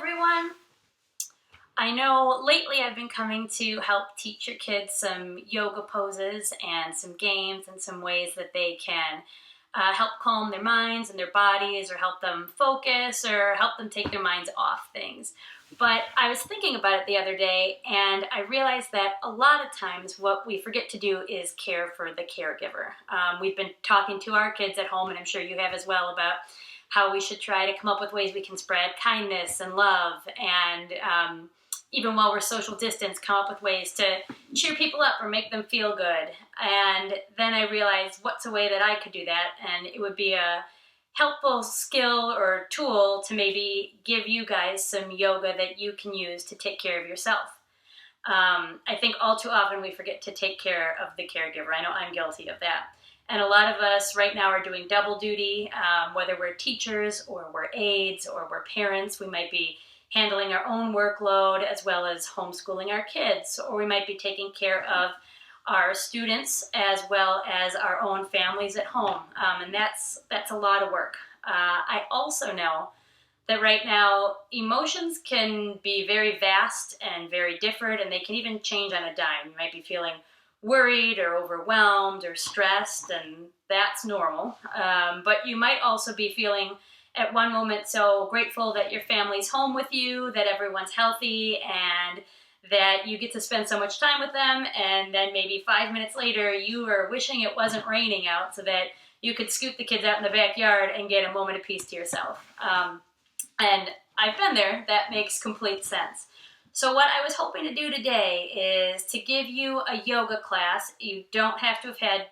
everyone. I know lately I've been coming to help teach your kids some yoga poses and some games and some ways that they can help calm their minds and their bodies, or help them focus, or help them take their minds off things. But I was thinking about it the other day, and I realized that a lot of times what we forget to do is care for the caregiver. We've been talking to our kids at home, and I'm sure you have as well, about how we should try to come up with ways we can spread kindness and love, and even while we're social distance, come up with ways to cheer people up or make them feel good. And then I realized, what's a way that I could do that? And it would be a helpful skill or tool to maybe give you guys some yoga that you can use to take care of yourself. I think all too often we forget to take care of the caregiver. I know I'm guilty of that. And a lot of us right now are doing double duty, whether we're teachers or we're aides or we're parents. We might be handling our own workload as well as homeschooling our kids, or we might be taking care of our students as well as our own families at home, and that's a lot of work. I also know that right now emotions can be very vast and very different, and they can even change on a dime. You might be feeling worried or overwhelmed or stressed, and that's normal, but you might also be feeling at one moment so grateful that your family's home with you, that everyone's healthy, and that you get to spend so much time with them, and then maybe 5 minutes later you are wishing it wasn't raining out so that you could scoot the kids out in the backyard and get a moment of peace to yourself. And I've been there. That makes complete sense. So what I was hoping to do today is to give you a yoga class. You don't have to have had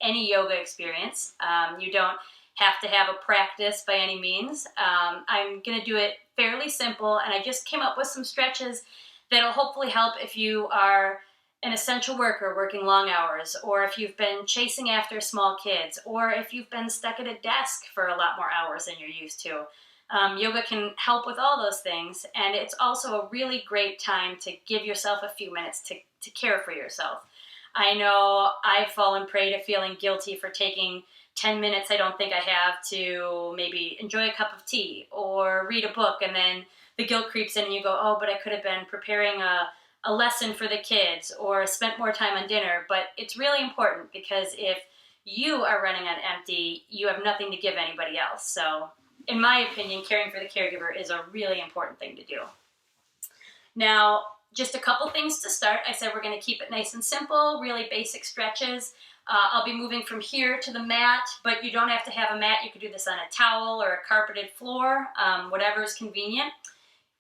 any yoga experience. You don't have to have a practice by any means. I'm going to do it fairly simple, and I just came up with some stretches that'll hopefully help if you are an essential worker working long hours, or if you've been chasing after small kids, or if you've been stuck at a desk for a lot more hours than you're used to. Yoga can help with all those things, and it's also a really great time to give yourself a few minutes to care for yourself. I know I've fallen prey to feeling guilty for taking 10 minutes I don't think I have to maybe enjoy a cup of tea or read a book, and then the guilt creeps in and you go, oh, but I could have been preparing a lesson for the kids or spent more time on dinner. But it's really important, because if you are running on empty, you have nothing to give anybody else. So in my opinion, caring for the caregiver is a really important thing to do. Now, just a couple things to start. I said we're going to keep it nice and simple, really basic stretches. I'll be moving from here to the mat, but you don't have to have a mat. You could do this on a towel or a carpeted floor, whatever is convenient.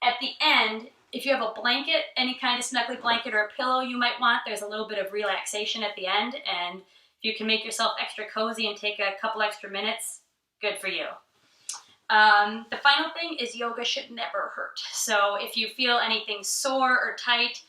At the end, if you have a blanket, any kind of snuggly blanket or a pillow you might want, there's a little bit of relaxation at the end, and if you can make yourself extra cozy and take a couple extra minutes, good for you. The final thing is yoga should never hurt. So if you feel anything sore or tight,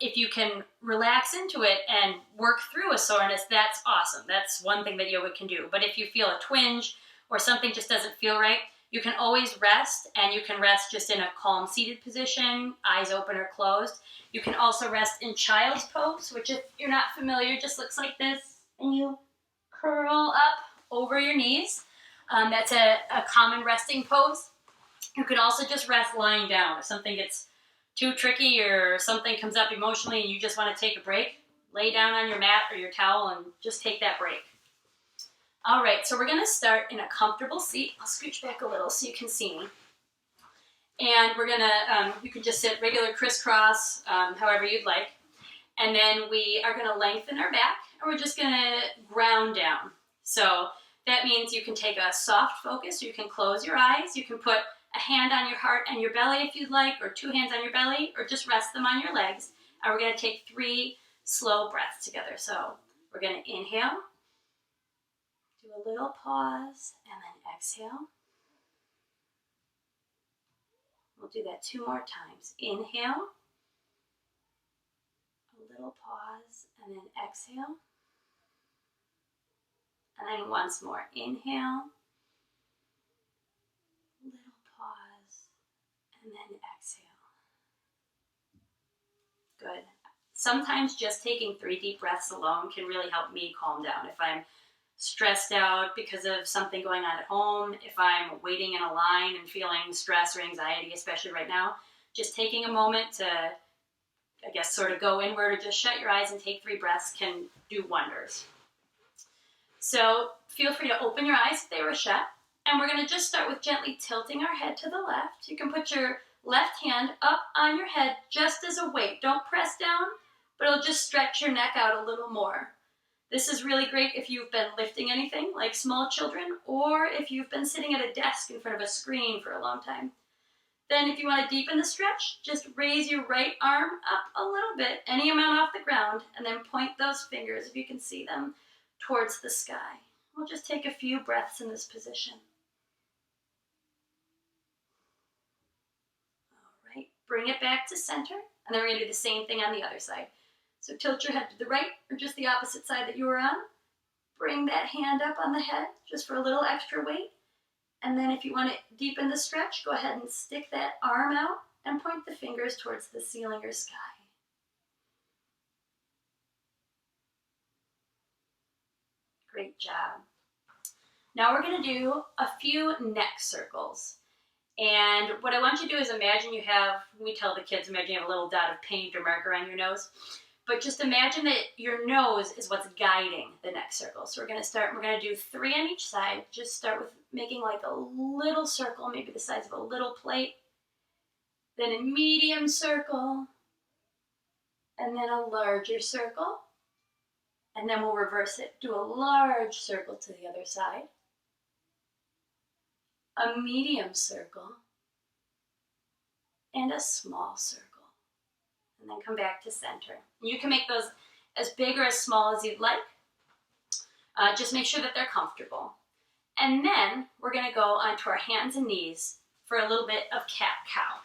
if you can relax into it and work through a soreness, that's awesome. That's one thing that yoga can do. But if you feel a twinge or something just doesn't feel right, you can always rest, and you can rest just in a calm seated position, eyes open or closed. You can also rest in child's pose, which, if you're not familiar, just looks like this, and you curl up over your knees. That's a common resting pose. You could also just rest lying down. If something gets too tricky or something comes up emotionally and you just want to take a break, lay down on your mat or your towel and just take that break. All right, so we're going to start in a comfortable seat. I'll scooch back a little so you can see me. And we're going to, you can just sit regular crisscross, however you'd like. And then we are going to lengthen our back, and we're just going to ground down. So that means you can take a soft focus, or you can close your eyes. You can put a hand on your heart and your belly if you'd like, or 2 hands on your belly, or just rest them on your legs. And we're going to take 3 slow breaths together. So we're going to inhale, do a little pause, and then exhale. We'll do that 2 more times. Inhale, a little pause, and then exhale. And then once more. Inhale, little pause, and then exhale. Good. Sometimes just taking 3 deep breaths alone can really help me calm down. If I'm stressed out because of something going on at home, if I'm waiting in a line and feeling stress or anxiety, especially right now, just taking a moment to, I guess, sort of go inward or just shut your eyes and take 3 breaths can do wonders. So feel free to open your eyes if they were shut. And we're going to just start with gently tilting our head to the left. You can put your left hand up on your head just as a weight. Don't press down, but it'll just stretch your neck out a little more. This is really great if you've been lifting anything like small children, or if you've been sitting at a desk in front of a screen for a long time. Then if you want to deepen the stretch, just raise your right arm up a little bit, any amount off the ground, and then point those fingers, if you can see them, towards the sky. We'll just take a few breaths in this position. All right, bring it back to center, and then we're going to do the same thing on the other side. So tilt your head to the right, or just the opposite side that you were on. Bring that hand up on the head, just for a little extra weight. And then if you want to deepen the stretch, go ahead and stick that arm out and point the fingers towards the ceiling or sky. Great job. Now we're going to do a few neck circles. And what I want you to do is imagine you have, we tell the kids, imagine you have a little dot of paint or marker on your nose. But just imagine that your nose is what's guiding the neck circle. So we're going to do 3 on each side. Just start with making like a little circle, maybe the size of a little plate. Then a medium circle. And then a larger circle. And then we'll reverse it. Do a large circle to the other side. A medium circle. And a small circle. And then come back to center. You can make those as big or as small as you'd like. Just make sure that they're comfortable. And then we're going to go onto our hands and knees for a little bit of cat-cow.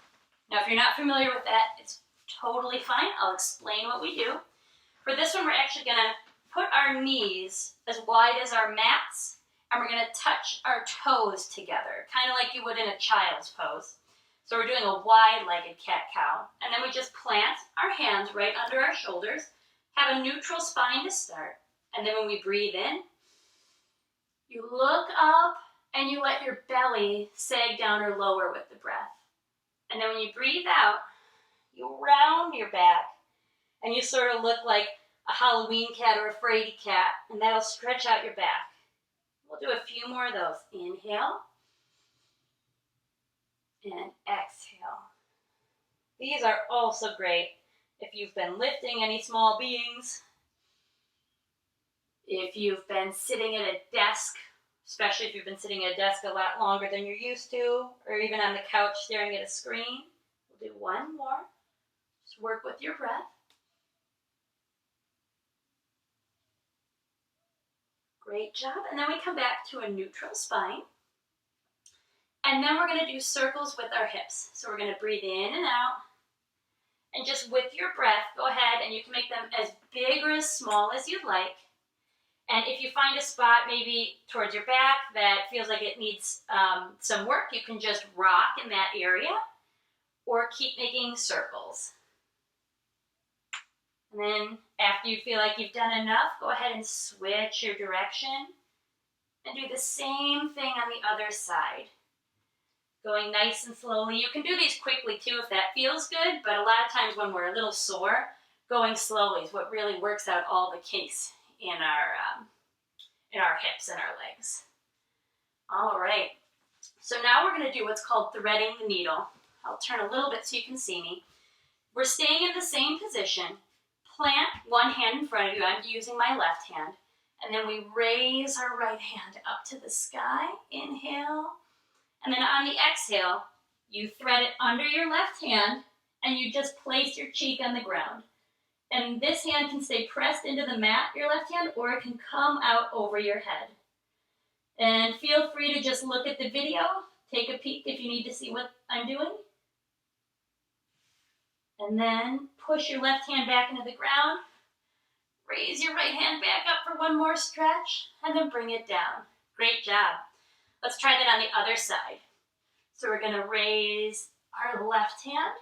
Now, if you're not familiar with that, it's totally fine. I'll explain what we do. For this one, we're actually going to put our knees as wide as our mats, and we're going to touch our toes together, kind of like you would in a child's pose. So we're doing a wide-legged cat-cow, and then we just plant our hands right under our shoulders, have a neutral spine to start, and then when we breathe in, you look up and you let your belly sag down or lower with the breath. And then when you breathe out, you round your back, and you sort of look like a Halloween cat or a fraidy cat, and that'll stretch out your back. We'll do a few more of those. Inhale. And exhale. These are also great if you've been lifting any small beings, if you've been sitting at a desk, especially if you've been sitting at a desk a lot longer than you're used to, or even on the couch staring at a screen. We'll do one more. Just work with your breath. Great job. And then we come back to a neutral spine. And then we're going to do circles with our hips. So we're going to breathe in and out. And just with your breath, go ahead and you can make them as big or as small as you'd like. And if you find a spot maybe towards your back that feels like it needs some work, you can just rock in that area or keep making circles. And then after you feel like you've done enough, go ahead and switch your direction and do the same thing on the other side. Going nice and slowly. You can do these quickly too if that feels good, but a lot of times when we're a little sore, going slowly is what really works out all the kinks in our hips and our legs. All right, so now we're going to do what's called threading the needle. I'll turn a little bit so you can see me. We're staying in the same position. Plant one hand in front of you. I'm using my left hand. And then we raise our right hand up to the sky. Inhale. And then on the exhale, you thread it under your left hand and you just place your cheek on the ground. And this hand can stay pressed into the mat, your left hand, or it can come out over your head. And feel free to just look at the video, take a peek if you need to see what I'm doing. And then push your left hand back into the ground. Raise your right hand back up for one more stretch, and then bring it down. Great job. Let's try that on the other side. So we're going to raise our left hand.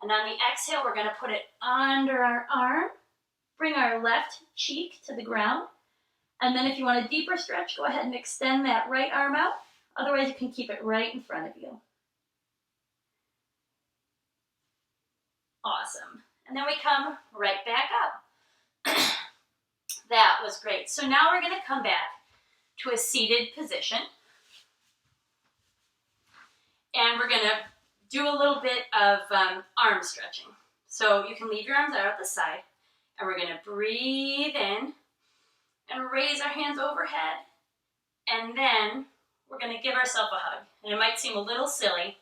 And on the exhale, we're going to put it under our arm. Bring our left cheek to the ground. And then if you want a deeper stretch, go ahead and extend that right arm out. Otherwise, you can keep it right in front of you. Awesome. And then we come right back up. That was great. So now we're going to come back to a seated position. And we're going to do a little bit of arm stretching. So you can leave your arms out at the side. And we're going to breathe in and raise our hands overhead. And then we're going to give ourselves a hug. And it might seem a little silly,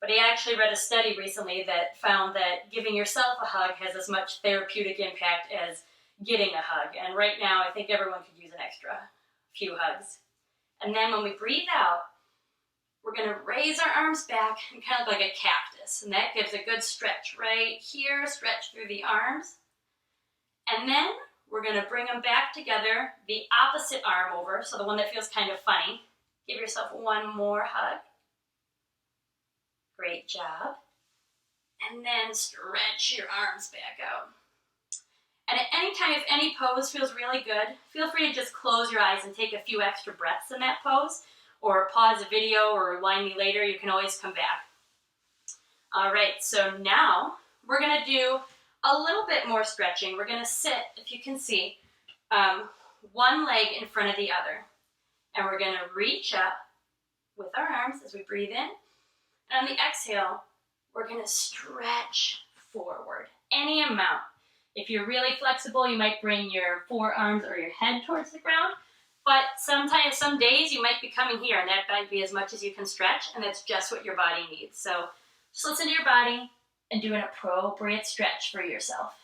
but I actually read a study recently that found that giving yourself a hug has as much therapeutic impact as getting a hug. And right now, I think everyone could use an extra few hugs. And then when we breathe out, we're going to raise our arms back and kind of like a cactus. And that gives a good stretch right here, stretch through the arms. And then we're going to bring them back together, the opposite arm over, so the one that feels kind of funny. Give yourself one more hug. Great job. And then stretch your arms back out. And at any time, if any pose feels really good, feel free to just close your eyes and take a few extra breaths in that pose, or pause the video or remind me later. You can always come back. All right, so now we're going to do a little bit more stretching. We're going to sit, if you can see, one leg in front of the other. And we're going to reach up with our arms as we breathe in. And on the exhale, we're going to stretch forward any amount. If you're really flexible, you might bring your forearms or your head towards the ground. But sometimes, some days, you might be coming here, and that might be as much as you can stretch, and that's just what your body needs. So just listen to your body and do an appropriate stretch for yourself.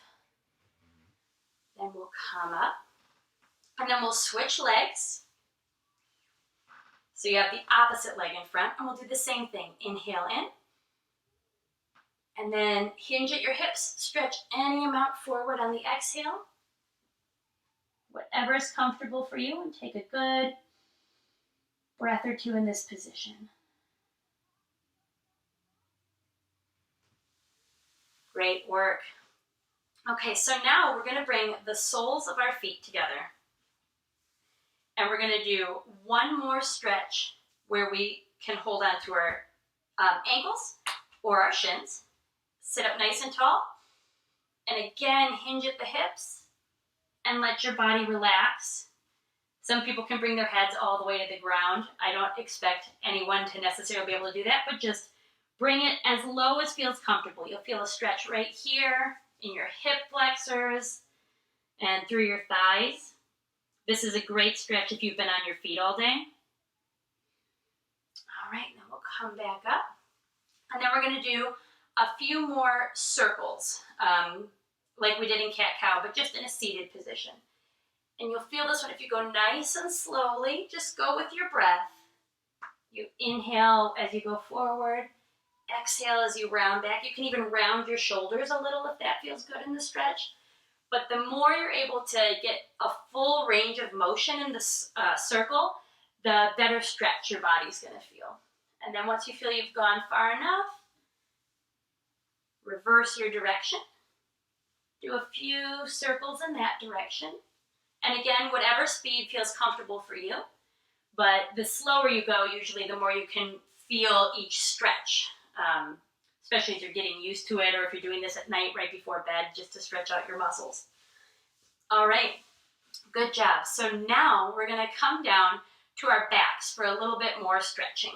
Then we'll come up, and then we'll switch legs. So you have the opposite leg in front, and we'll do the same thing. Inhale in. And then hinge at your hips. Stretch any amount forward on the exhale. Whatever is comfortable for you, and take a good breath or two in this position. Great work. Okay, so now we're going to bring the soles of our feet together. And we're going to do one more stretch where we can hold on to our ankles or our shins. Sit up nice and tall. And again, hinge at the hips and let your body relax. Some people can bring their heads all the way to the ground. I don't expect anyone to necessarily be able to do that, but just bring it as low as feels comfortable. You'll feel a stretch right here in your hip flexors and through your thighs. This is a great stretch if you've been on your feet all day. All right, then we'll come back up. And then we're going to do a few more circles, like we did in cat-cow, but just in a seated position. And you'll feel this one if you go nice and slowly. Just go with your breath. You inhale as you go forward. Exhale as you round back. You can even round your shoulders a little if that feels good in the stretch. But the more you're able to get a full range of motion in this circle, the better stretch your body's going to feel. And then once you feel you've gone far enough, reverse your direction. Do a few circles in that direction. And again, whatever speed feels comfortable for you. But the slower you go, usually the more you can feel each stretch, especially if you're getting used to it or if you're doing this at night right before bed just to stretch out your muscles. All right, good job. So now we're going to come down to our backs for a little bit more stretching.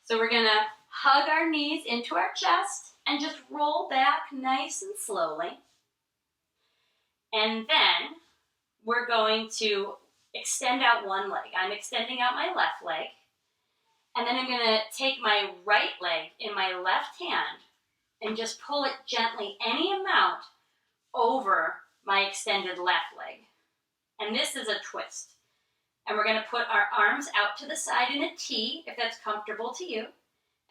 So we're going to hug our knees into our chest and just roll back nice and slowly. And then we're going to extend out one leg. I'm extending out my left leg. And then I'm going to take my right leg in my left hand and just pull it gently, any amount, over my extended left leg. And this is a twist. And we're going to put our arms out to the side in a T, if that's comfortable to you.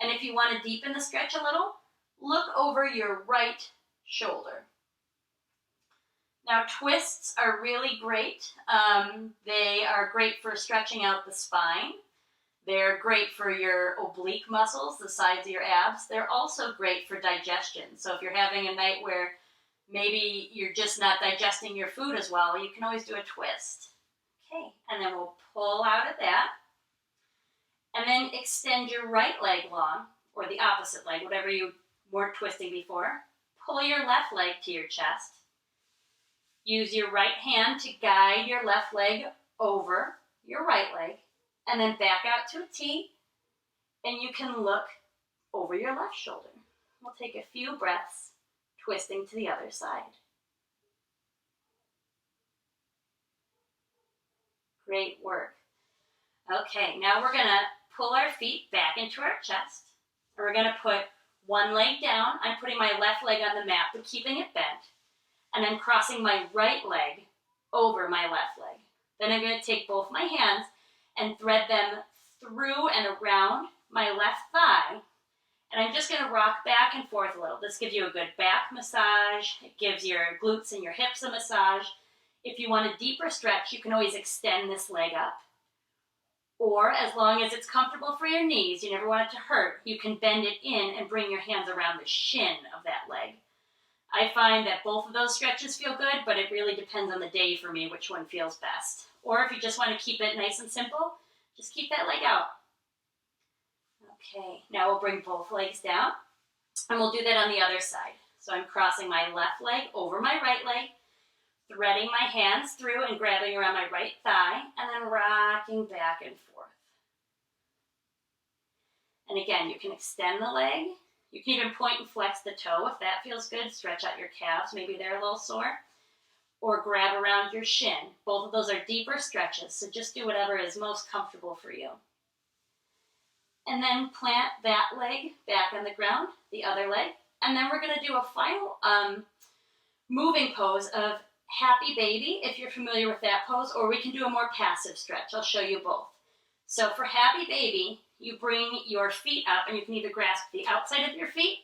And if you want to deepen the stretch a little, look over your right shoulder. Now, twists are really great. They are great for stretching out the spine. They're great for your oblique muscles, the sides of your abs. They're also great for digestion. So if you're having a night where Maybe you're just not digesting your food as well. You can always do a twist. Okay, and then we'll pull out of that. And then extend your right leg long, or the opposite leg, whatever you weren't twisting before. Pull your left leg to your chest. Use your right hand to guide your left leg over your right leg, and then back out to a T, and you can look over your left shoulder. We'll take a few breaths, twisting to the other side. Great work. Okay, now we're gonna pull our feet back into our chest, and we're gonna put one leg down. I'm putting my left leg on the mat, but keeping it bent, and then crossing my right leg over my left leg. Then I'm gonna take both my hands and thread them through and around my left thigh, and I'm just gonna rock back and forth a little. This gives you a good back massage. It gives your glutes and your hips a massage. If you want a deeper stretch, you can always extend this leg up. Or as long as it's comfortable for your knees, you never want it to hurt, you can bend it in and bring your hands around the shin of that leg. I find that both of those stretches feel good, but it really depends on the day for me which one feels best. Or if you just want to keep it nice and simple, just keep that leg out. Okay, now we'll bring both legs down, and we'll do that on the other side. So I'm crossing my left leg over my right leg, threading my hands through and grabbing around my right thigh, and then rocking back and forth. And again, you can extend the leg. You can even point and flex the toe if that feels good. Stretch out your calves, maybe they're a little sore. Or grab around your shin. Both of those are deeper stretches, so just do whatever is most comfortable for you. And then plant that leg back on the ground, the other leg. And then we're going to do a final moving pose of Happy Baby, if you're familiar with that pose, or we can do a more passive stretch. I'll show you both. So for Happy Baby, you bring your feet up, and you can either grasp the outside of your feet,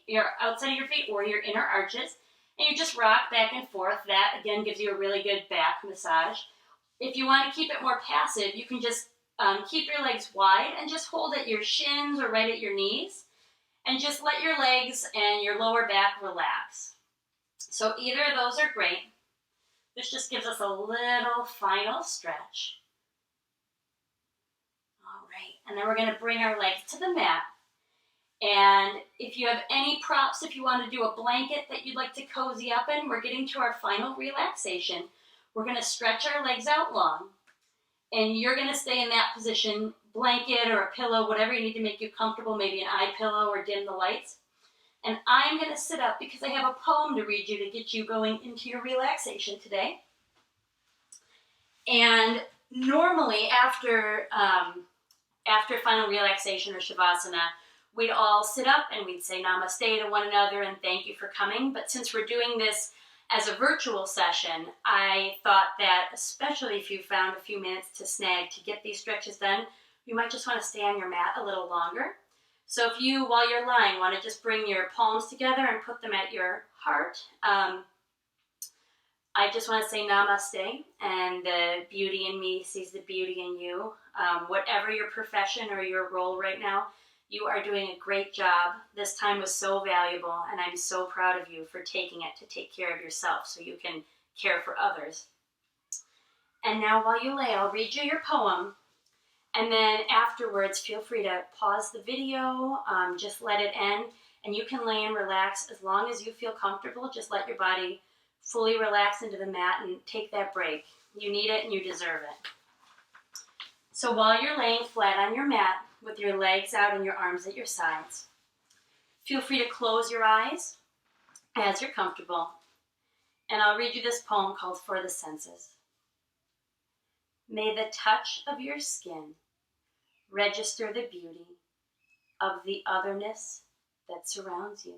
or your inner arches, and you just rock back and forth. That, again, gives you a really good back massage. If you want to keep it more passive, you can just keep your legs wide and just hold at your shins or right at your knees, and just let your legs and your lower back relax. So either of those are great. This just gives us a little final stretch. All right, and then we're going to bring our legs to the mat. And if you have any props, if you want to do a blanket that you'd like to cozy up in, we're getting to our final relaxation. We're going to stretch our legs out long, and you're going to stay in that position, blanket or a pillow, whatever you need to make you comfortable, maybe an eye pillow or dim the lights. And I'm going to sit up because I have a poem to read you to get you going into your relaxation today. And normally after final relaxation or Shavasana, we'd all sit up and we'd say namaste to one another and thank you for coming. But since we're doing this as a virtual session, I thought that especially if you found a few minutes to snag to get these stretches done, you might just want to stay on your mat a little longer. So if you, while you're lying, want to just bring your palms together and put them at your heart, I just want to say namaste, and the beauty in me sees the beauty in you. Whatever your profession or your role right now, you are doing a great job. This time was so valuable, and I'm so proud of you for taking it to take care of yourself so you can care for others. And now while you lay, I'll read you your poem. And then afterwards, feel free to pause the video, just let it end, and you can lay and relax as long as you feel comfortable. Just let your body fully relax into the mat and take that break. You need it and you deserve it. So while you're laying flat on your mat with your legs out and your arms at your sides, feel free to close your eyes as you're comfortable. And I'll read you this poem called For the Senses. May the touch of your skin register the beauty of the otherness that surrounds you.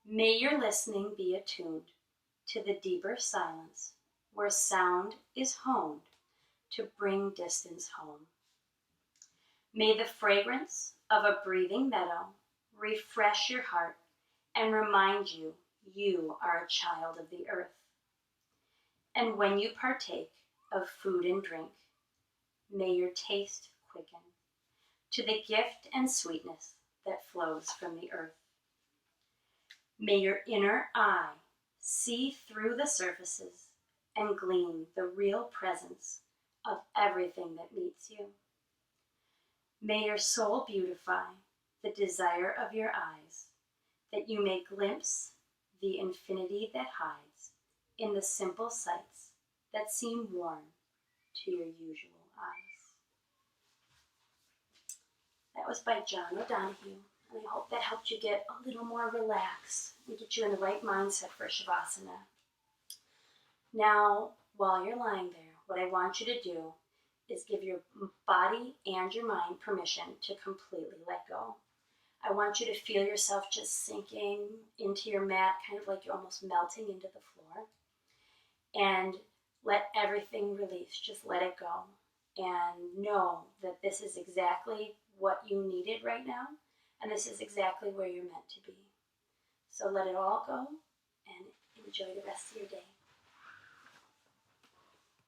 May your listening be attuned to the deeper silence where sound is honed to bring distance home. May the fragrance of a breathing meadow refresh your heart and remind you you are a child of the earth. And when you partake of food and drink, may your taste quicken to the gift and sweetness that flows from the earth. May your inner eye See through the surfaces and glean the real presence of everything that meets you. May your soul beautify the desire of your eyes, that you may glimpse the infinity that hides in the simple sights that seem warm to your usual eyes. That was by John O'Donohue, and I hope that helped you get a little more relaxed and get you in the right mindset for Shavasana. Now, while you're lying there, what I want you to do is give your body and your mind permission to completely let go. I want you to feel yourself just sinking into your mat, kind of like you're almost melting into the floor. And let everything release. Just let it go. And know that this is exactly what you needed right now. And this is exactly where you're meant to be. So let it all go and enjoy the rest of your day.